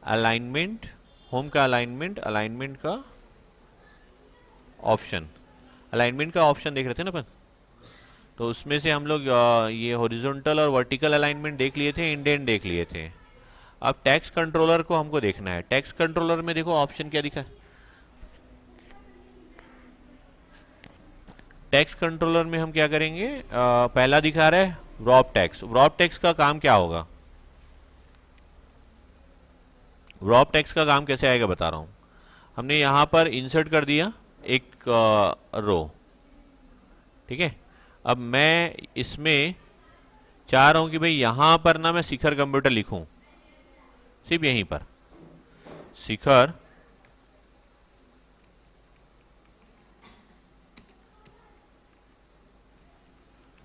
Alignment, home का alignment, alignment का option, alignment का ऑप्शन देख रहे थे ना अपन। तो उसमें से हम लोग ये हॉरिजॉन्टल और वर्टिकल अलाइनमेंट देख लिए थे, इंडेंट देख लिए थे। अब टैक्स कंट्रोलर को हमको देखना है। टैक्स कंट्रोलर में देखो ऑप्शन क्या दिखा है। टैक्स कंट्रोलर में हम क्या करेंगे, पहला दिखा रहा है रॉब टैक्स। रॉब टैक्स का काम क्या होगा, रॉब टैक्स का काम कैसे आएगा बता रहा हूं। हमने यहां पर इंसर्ट कर दिया एक रो, ठीक है। अब मैं इसमें चाह रहा हूं कि भाई यहां पर ना मैं शिखर कंप्यूटर लिखूं, सिर्फ यहीं पर शिखर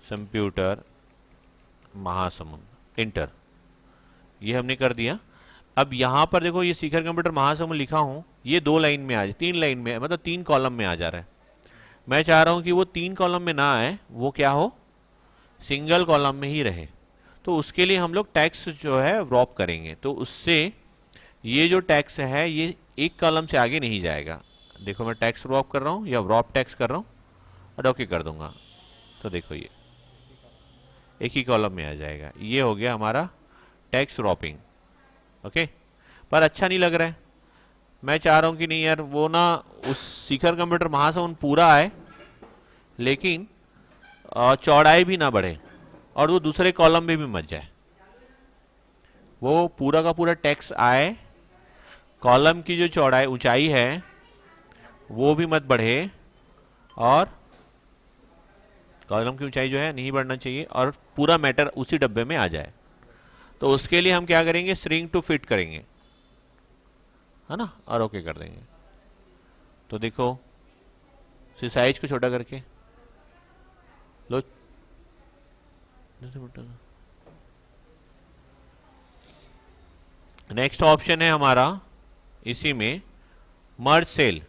कंप्यूटर महासमुंद, इंटर, ये हमने कर दिया। अब यहां पर देखो ये शिखर कंप्यूटर महासमुंद लिखा हूं, ये 2 लाइन में आ जाए, 3 लाइन में, मतलब 3 कॉलम में आ जा रहा है। मैं चाह रहा हूं कि वो 3 कॉलम में ना आए, वो क्या हो, सिंगल कॉलम में ही रहे। तो उसके लिए हम लोग टैक्स जो है रॉप करेंगे, तो उससे ये जो टैक्स है ये एक कॉलम से आगे नहीं जाएगा। देखो मैं टैक्स रॉप कर रहा हूँ या रॉप टैक्स कर रहा हूँ और ओके कर दूंगा, तो देखो ये एक ही कॉलम में आ जाएगा। ये हो गया हमारा टैक्स रॉपिंग, ओके। पर अच्छा नहीं लग रहा है। मैं चाह रहा हूँ कि नहीं यार वो ना उस शिखर कंप्यूटर महासमुंद पूरा आए, लेकिन चौड़ाई भी ना बढ़े और वो दूसरे कॉलम में भी मच जाए। वो पूरा का पूरा टैक्स आए, कॉलम की जो चौड़ाई ऊंचाई है वो भी मत बढ़े, और कॉलम की ऊंचाई जो है नहीं बढ़ना चाहिए, और पूरा मैटर उसी डब्बे में आ जाए। तो उसके लिए हम क्या करेंगे, श्रिंक टू फिट करेंगे, है ना, और ओके कर देंगे। तो देखो साइज को छोटा करके लो, नेक्स्ट ऑप्शन है हमारा इसी में मर्ज सेल।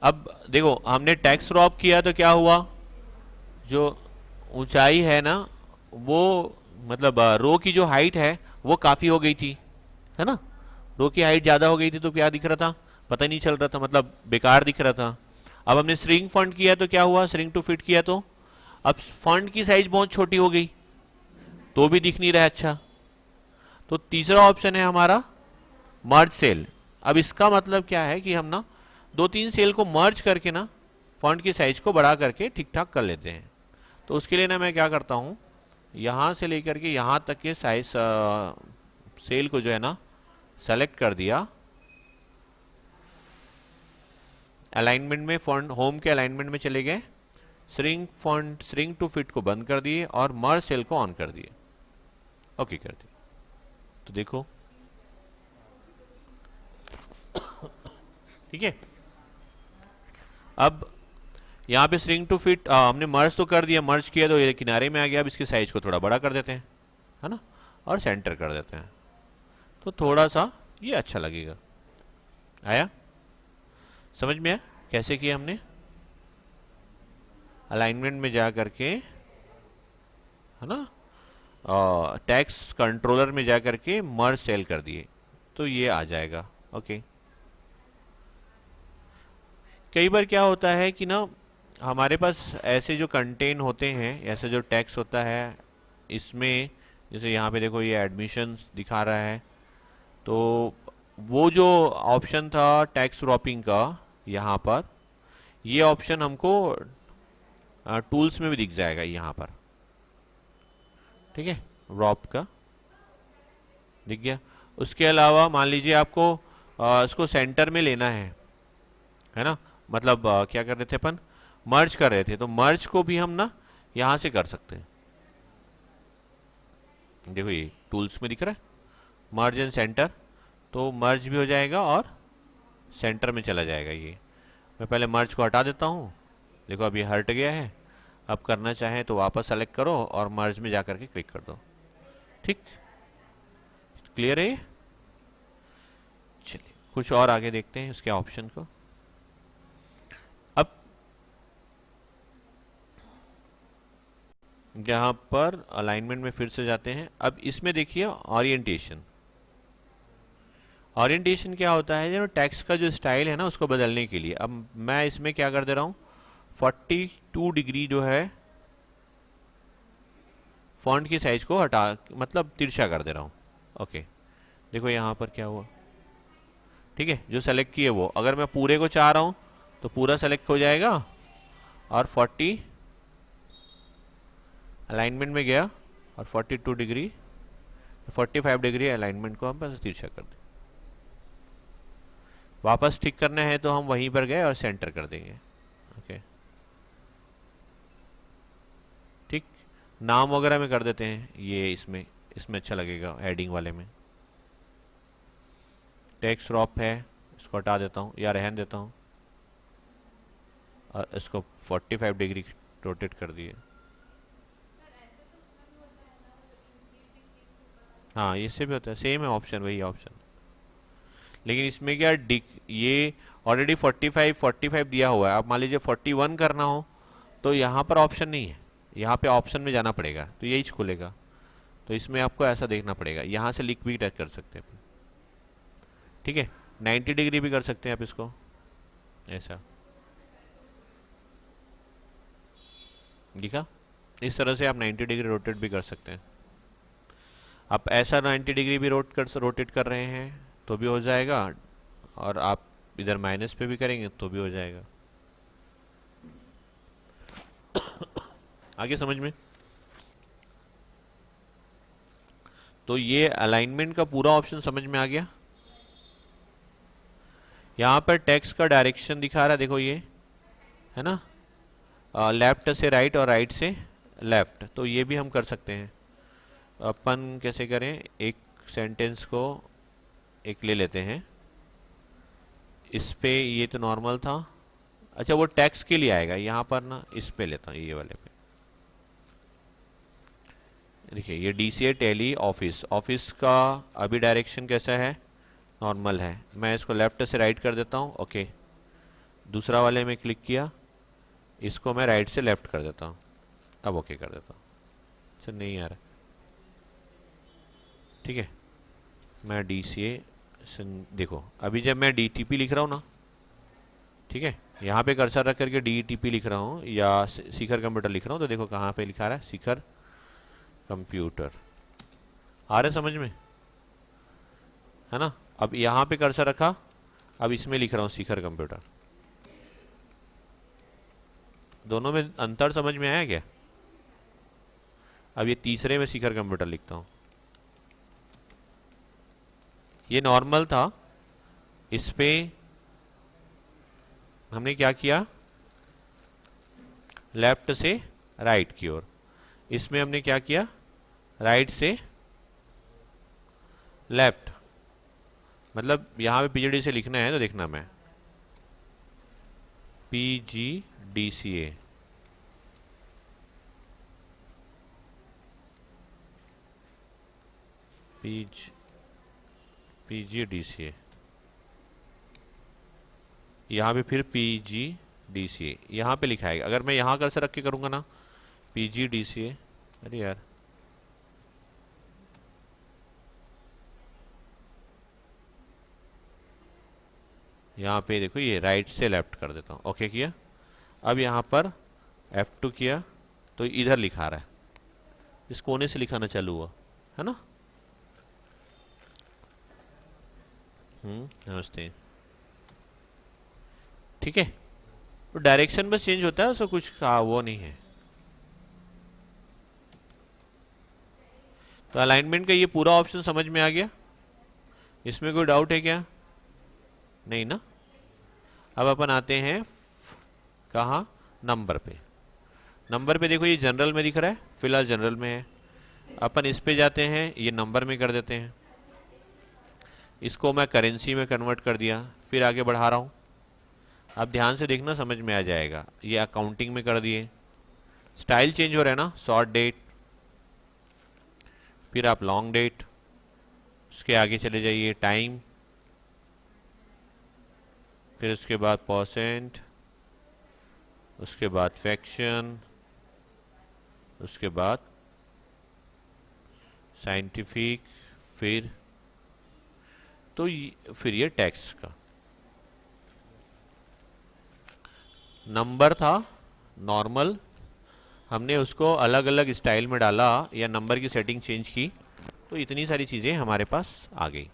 अब देखो हमने टैक्स रॉप किया तो क्या हुआ, जो ऊंचाई है ना वो, मतलब रो की जो हाइट है वो काफ़ी हो गई थी, है ना। रो की हाइट ज़्यादा हो गई थी तो क्या दिख रहा था, पता नहीं चल रहा था, मतलब बेकार दिख रहा था। अब हमने श्रिंक फॉन्ट किया तो क्या हुआ, श्रिंक टू फिट किया तो अब फॉन्ट की साइज बहुत छोटी हो गई, तो भी दिख नहीं रहा अच्छा। तो तीसरा ऑप्शन है हमारा मर्ज सेल। अब इसका मतलब क्या है कि हम ना 2-3 सेल को मर्ज करके ना फॉन्ट की साइज को बढ़ा करके ठीक ठाक कर लेते हैं। तो उसके लिए ना मैं क्या करता हूँ, यहाँ से लेकर के यहाँ तक के साइज सेल को जो है ना सेलेक्ट कर दिया, अलाइनमेंट में फॉन्ट होम के अलाइनमेंट में चले गए, shrink font shrink to fit को बंद कर दिए और मर्ज सेल को ऑन कर दिए, ओके कर दिए। तो देखो ठीक है। अब यहाँ पे श्रिंक टू फिट हमने मर्ज तो कर दिया, मर्ज किया तो ये किनारे में आ गया। अब इसकी साइज को थोड़ा बड़ा कर देते हैं, है ना, और सेंटर कर देते हैं, तो थोड़ा सा ये अच्छा लगेगा। आया समझ में, आया कैसे किया हमने, अलाइनमेंट में जा करके, है ना, टैक्स कंट्रोलर में जा करके मर्ज सेल कर दिए तो ये आ जाएगा, ओके। कई बार क्या होता है कि ना हमारे पास ऐसे जो कंटेन होते हैं, ऐसे जो टैक्स होता है इसमें, जैसे यहाँ पे देखो ये एडमिशन दिखा रहा है, तो वो जो ऑप्शन था टैक्स रॉपिंग का, यहाँ पर ये ऑप्शन हमको टूल्स में भी दिख जाएगा यहाँ पर, ठीक है, रॉप का दिख गया। उसके अलावा मान लीजिए आपको इसको सेंटर में लेना है ना, मतलब क्या कर रहे थे अपन, मर्ज कर रहे थे, तो मर्ज को भी हम ना यहाँ से कर सकते हैं। देखो ये टूल्स में दिख रहा है मर्ज एंड सेंटर, तो मर्ज भी हो जाएगा और सेंटर में चला जाएगा। ये मैं पहले मर्ज को हटा देता हूँ, देखो अब ये हट गया है। अब करना चाहें तो वापस सेलेक्ट करो और मर्ज में जाकर के क्लिक कर दो, ठीक, क्लियर है ये। चलिए कुछ और आगे देखते हैं इसके ऑप्शन को। अब यहाँ पर अलाइनमेंट में फिर से जाते हैं। अब इसमें देखिए ओरिएंटेशन, ओरिएंटेशन क्या होता है, जो टेक्स्ट का जो स्टाइल है ना उसको बदलने के लिए। अब मैं इसमें क्या कर दे रहा हूँ, 42 डिग्री जो है फॉन्ट की साइज को हटा, मतलब तिरछा कर दे रहा हूँ। ओके, देखो यहाँ पर क्या हुआ। ठीक है, जो सेलेक्ट किए वो, अगर मैं पूरे को चाह रहा हूँ तो पूरा सेलेक्ट हो जाएगा, और 40 अलाइनमेंट में गया, और 42 डिग्री 45 डिग्री अलाइनमेंट को हम बस तिरछा कर दें। वापस ठीक करना है तो हम वहीं पर गए और सेंटर कर देंगे। ओके, ठीक। नाम वगैरह में कर देते हैं, ये इसमें इसमें अच्छा लगेगा, हेडिंग वाले में। टेक्स्ट रॉप है, इसको हटा देता हूँ या रहन देता हूँ, और इसको 45 डिग्री रोटेट कर दिए। हाँ, इससे भी होता है, सेम है ऑप्शन, वही ऑप्शन। लेकिन इसमें क्या, ये ऑलरेडी 45 दिया हुआ है। अब मान लीजिए 41 करना हो तो यहाँ पर ऑप्शन नहीं है, यहाँ पे ऑप्शन में जाना पड़ेगा, तो यही खुलेगा। तो इसमें आपको ऐसा देखना पड़ेगा, यहाँ से लिख भी टच कर सकते हैं। ठीक है, 90 डिग्री भी कर सकते हैं आप इसको, ऐसा दिखा। इस तरह से आप 90 डिग्री रोटेट भी कर सकते हैं। आप ऐसा 90 डिग्री भी रोटेट कर रहे हैं तो भी हो जाएगा, और आप इधर माइनस पे भी करेंगे तो भी हो जाएगा। आगे समझ में? तो ये अलाइनमेंट का पूरा ऑप्शन समझ में आ गया। यहाँ पर टेक्स्ट का डायरेक्शन दिखा रहा है, देखो ये है ना, लेफ्ट से राइट और राइट से लेफ्ट, तो ये भी हम कर सकते हैं। अपन कैसे करें, एक सेंटेंस को एक ले लेते हैं, इस पे ये तो नॉर्मल था। अच्छा, वो टेक्स्ट के लिए आएगा, यहाँ पर ना इस पे लेता हूँ, ये वाले पे। देखिए ये DCA टैली ऑफिस, ऑफिस का अभी डायरेक्शन कैसा है, नॉर्मल है। मैं इसको लेफ्ट से राइट कर देता हूँ। ओके, दूसरा वाले में क्लिक किया, इसको मैं राइट से लेफ्ट कर देता हूँ। अब ओके कर देता हूँ। अच्छा, नहीं आ रहा, ठीक है। मैं DCA देखो, अभी जब मैं DTP लिख रहा हूँ ना, ठीक है, यहाँ पे कर्सर रख करके DTP लिख रहा हूँ या शिखर कंप्यूटर लिख रहा हूँ, तो देखो कहाँ पे लिखा रहा है, शिखर कंप्यूटर। आ रहा है समझ में, है ना। अब यहाँ पे कर्सर रखा, अब इसमें लिख रहा हूँ शिखर कंप्यूटर। दोनों में अंतर समझ में आया क्या? अब ये तीसरे में शिखर कंप्यूटर लिखता हूँ। ये नॉर्मल था, इस पे हमने क्या किया, लेफ्ट से राइट की ओर। इसमें हमने क्या किया, राइट से लेफ्ट। मतलब यहाँ पे PGD से लिखना है तो देखना, मैं PGDCA, PGDCA, यहाँ पे फिर PGDCA, यहाँ पे लिखा है। अगर मैं यहाँ कर्सर रख के करूँगा ना, PGDCA, अरे यार, यहाँ पे देखो ये राइट से लेफ्ट कर देता हूँ। ओके किया, अब यहाँ पर F2 किया तो इधर लिखा रहा है, इस कोने से लिखाना चालू हुआ, है ना। नमस्ते। ठीक है, तो डायरेक्शन बस चेंज होता है, उसको कुछ का वो नहीं है। तो अलाइनमेंट का ये पूरा ऑप्शन समझ में आ गया, इसमें कोई डाउट है क्या? नहीं ना। अब अपन आते हैं कहाँ, नंबर पे। नंबर पे देखो ये जनरल में दिख रहा है, फिलहाल जनरल में है। अपन इस पे जाते हैं, ये नंबर में कर देते हैं। इसको मैं करेंसी में कन्वर्ट कर दिया, फिर आगे बढ़ा रहा हूँ। अब ध्यान से देखना, समझ में आ जाएगा। ये अकाउंटिंग में कर दिए, स्टाइल चेंज हो रहा है ना, शॉर्ट डेट, फिर आप लॉन्ग डेट, उसके आगे चले जाइए टाइम, फिर उसके बाद परसेंट, उसके बाद फ्रैक्शन, उसके बाद साइंटिफिक, फिर तो फिर ये टैक्स का नंबर था नॉर्मल, हमने उसको अलग अलग स्टाइल में डाला या नंबर की सेटिंग चेंज की, तो इतनी सारी चीज़ें हमारे पास आ गई।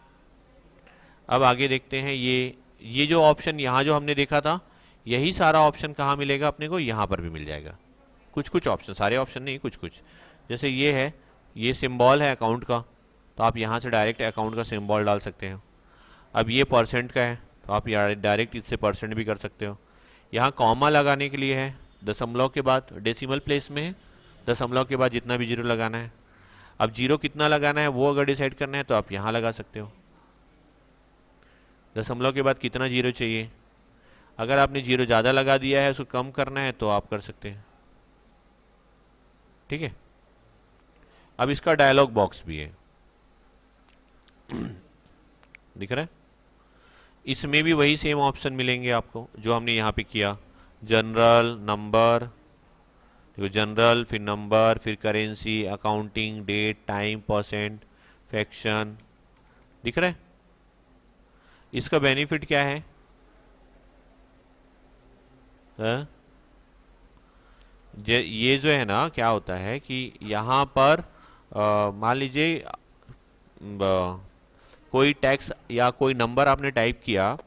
अब आगे देखते हैं ये जो ऑप्शन यहाँ जो हमने देखा था, यही सारा ऑप्शन कहाँ मिलेगा अपने को, यहाँ पर भी मिल जाएगा। कुछ कुछ ऑप्शन, सारे ऑप्शन नहीं, कुछ कुछ। जैसे ये है, ये सिंबल है अकाउंट का, तो आप यहाँ से डायरेक्ट अकाउंट का सिंबल डाल सकते हो। अब ये परसेंट का है, तो आप डायरेक्ट इससे परसेंट भी कर सकते हो। यहाँ कॉमा लगाने के लिए है, दशमलव के बाद डेसिमल प्लेस में है, दशमलव के बाद जितना भी जीरो लगाना है। अब जीरो कितना लगाना है वो अगर डिसाइड करना है तो आप यहाँ लगा सकते हो। दशमलव के बाद कितना जीरो चाहिए, अगर आपने जीरो ज़्यादा लगा दिया है, उसको कम करना है तो आप कर सकते हैं। ठीक है। अब इसका डायलॉग बॉक्स भी है, दिख रहा है। इसमें भी वही सेम ऑप्शन मिलेंगे आपको जो हमने यहाँ पे किया, जनरल, नंबर, देखो जनरल, फिर नंबर, फिर currency, accounting, date, time, percent, fraction, दिख रहा है। इसका बेनिफिट क्या है? ये जो है ना, क्या होता है कि यहाँ पर मान लीजिए कोई टैक्स या कोई नंबर आपने टाइप किया,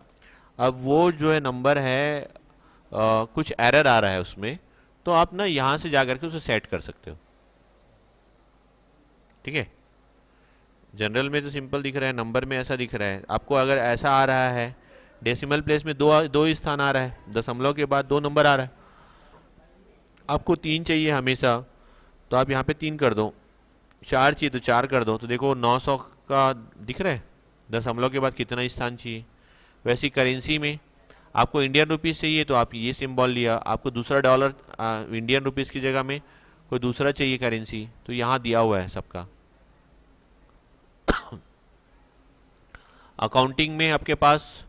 अब वो जो है नंबर है कुछ एरर आ रहा है उसमें, तो आप ना यहाँ से जा करके उसे सेट कर सकते हो। ठीक है। जनरल में तो सिंपल दिख रहा है, नंबर में ऐसा दिख रहा है। आपको अगर ऐसा आ रहा है, डेसिमल प्लेस में दो ही स्थान आ रहा है, दशमलव के बाद 2 नंबर आ रहा है, आपको 3 चाहिए हमेशा, तो आप यहाँ पे 3 कर दो। 4 चाहिए तो 4 कर दो। तो देखो 900 का दिख रहा है, दशमलव के बाद कितना स्थान चाहिए। वैसी करेंसी में आपको इंडियन रुपीस चाहिए तो आप ये सिंबल लिया, आपको दूसरा डॉलर इंडियन रुपीस की जगह में कोई दूसरा चाहिए करेंसी, तो यहाँ दिया हुआ है सबका। अकाउंटिंग में आपके पास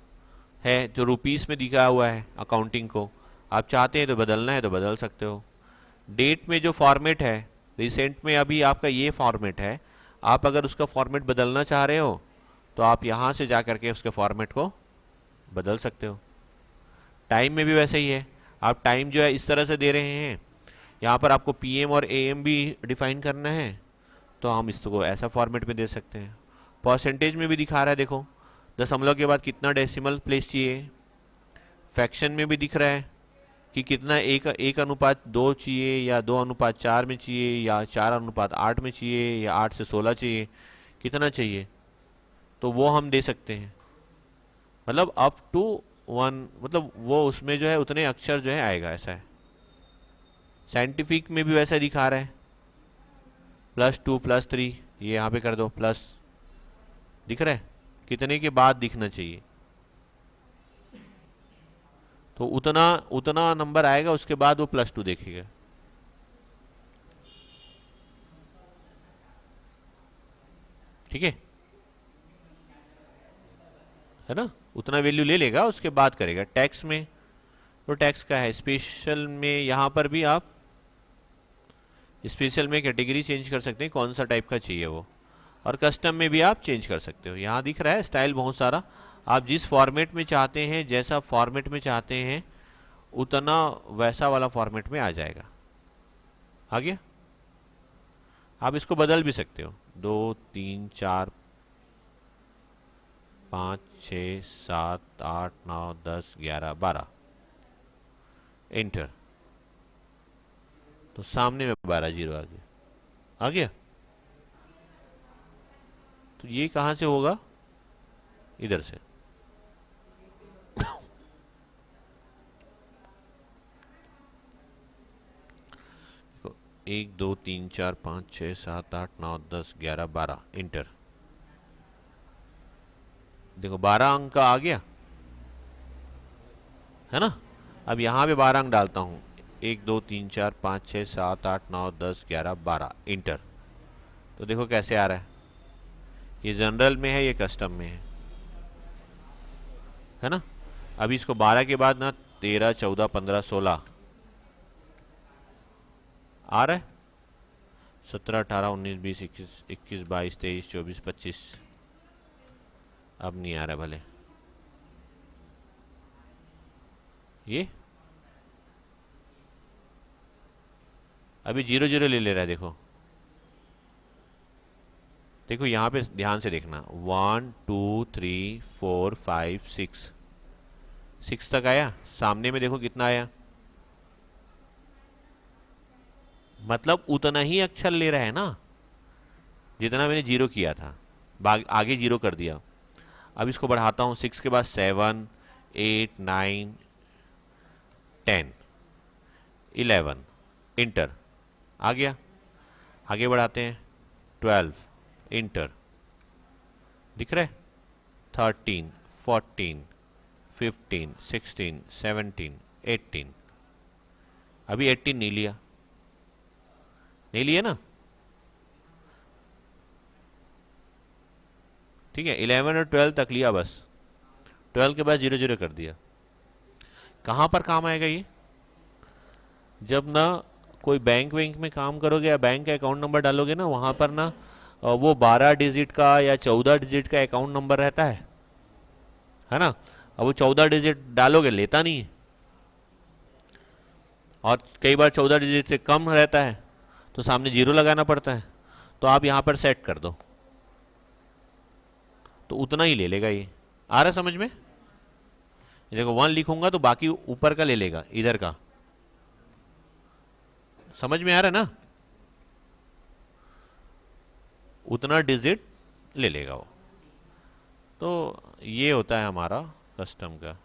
है जो रुपीस में दिखा हुआ है अकाउंटिंग को, आप चाहते हैं तो बदलना है तो बदल सकते हो। डेट में जो फॉर्मेट है, रिसेंट में अभी आपका ये फॉर्मेट है, आप अगर उसका फॉर्मेट बदलना चाह रहे हो तो आप यहाँ से जा करके उसके फॉर्मेट को बदल सकते हो। टाइम में भी वैसे ही है, आप टाइम जो है इस तरह से दे रहे हैं, यहाँ पर आपको पीएम और एएम भी डिफाइन करना है, तो हम इसको ऐसा फॉर्मेट में दे सकते हैं। परसेंटेज में भी दिखा रहा है, देखो दशमलव के बाद कितना डेसिमल प्लेस चाहिए। फ्रैक्शन में भी दिख रहा है कि कितना 1:2 चाहिए, या 2:4 में चाहिए, या 4:8 में चाहिए, या 8 से 16 चाहिए, कितना चाहिए, तो वो हम दे सकते हैं। मतलब अप टू 1, मतलब वो उसमें जो है उतने अक्षर जो है आएगा, ऐसा है। साइंटिफिक में भी वैसा दिखा रहा है, +2 +3, ये यहाँ पे कर दो प्लस, दिख रहा है कितने के बाद दिखना चाहिए, तो उतना उतना नंबर आएगा, उसके बाद वो +2 देखेगा। ठीक है ना, उतना वैल्यू ले लेगा, उसके बाद करेगा। टैक्स में तो टैक्स का है, स्पेशल में यहाँ पर भी आप स्पेशल में कैटेगरी चेंज कर सकते हैं, कौन सा टाइप का चाहिए वो, और कस्टम में भी आप चेंज कर सकते हो। यहाँ दिख रहा है स्टाइल बहुत सारा, आप जिस फॉर्मेट में चाहते हैं, जैसा फॉर्मेट में चाहते हैं, उतना वैसा वाला फॉर्मेट में आ जाएगा। आ गया। आप इसको बदल भी सकते हो, 2 3 4 5 6 7 8 9 10 11 12, एंटर, तो सामने में 12 जीरो आ गया। आ गया। तो ये कहाँ से होगा, इधर से। 1 2 3 4 5 6 7 8 9 10 11 12, इंटर। देखो 12 अंक का आ गया है ना। अब यहाँ पे 12 अंक डालता हूँ, 1 2 3 4 5 6 7 8 9 10 11 12, इंटर। तो देखो कैसे आ रहा है, ये जनरल में है, ये कस्टम में है ना। अभी इसको 12 के बाद ना 13 14 15 16 आ रहा है, 17 18 19 20 21 22 23 24 25, अब नहीं आ रहा भले, ये अभी 0 0 ले ले रहा है। देखो देखो यहाँ पे ध्यान से देखना, 1 2 3 4 5 6, 6 तक आया। सामने में देखो कितना आया, मतलब उतना ही अक्षर ले रहा है ना जितना मैंने 0 किया था, आगे 0 कर दिया। अब इसको बढ़ाता हूँ, 6 के बाद 7 8 9 10 11, इंटर आ गया। आगे बढ़ाते हैं, 12, इंटर दिख रहा है, 13 14 15 16 17 18, अभी 18 नहीं लिया, नहीं लिया ना, ठीक है। 11 और 12 तक लिया बस, 12 के बाद 0 0 कर दिया। कहाँ पर काम आएगा ये, जब ना कोई बैंक वैंक में काम करोगे या बैंक का अकाउंट नंबर डालोगे ना, वहाँ पर ना वो 12 डिजिट का या 14 डिजिट का अकाउंट नंबर रहता है ना। अब वो 14 डिजिट डालोगे लेता नहीं है, और कई बार 14 डिजिट से कम रहता है तो सामने 0 लगाना पड़ता है। तो आप यहाँ पर सेट कर दो तो उतना ही ले लेगा ये। आ रहा समझ में? देखो 1 लिखूंगा तो बाकी ऊपर का ले लेगा, इधर का। समझ में आ रहा है ना? उतना डिजिट ले लेगा वो। तो ये होता है हमारा कस्टम का।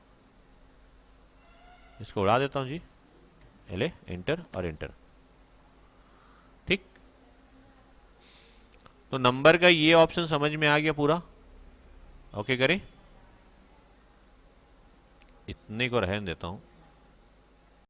इसको उड़ा देता हूं जी, ले एंटर और एंटर, ठीक। तो नंबर का ये ऑप्शन समझ में आ गया पूरा। ओके करें, इतने को रहने देता हूं।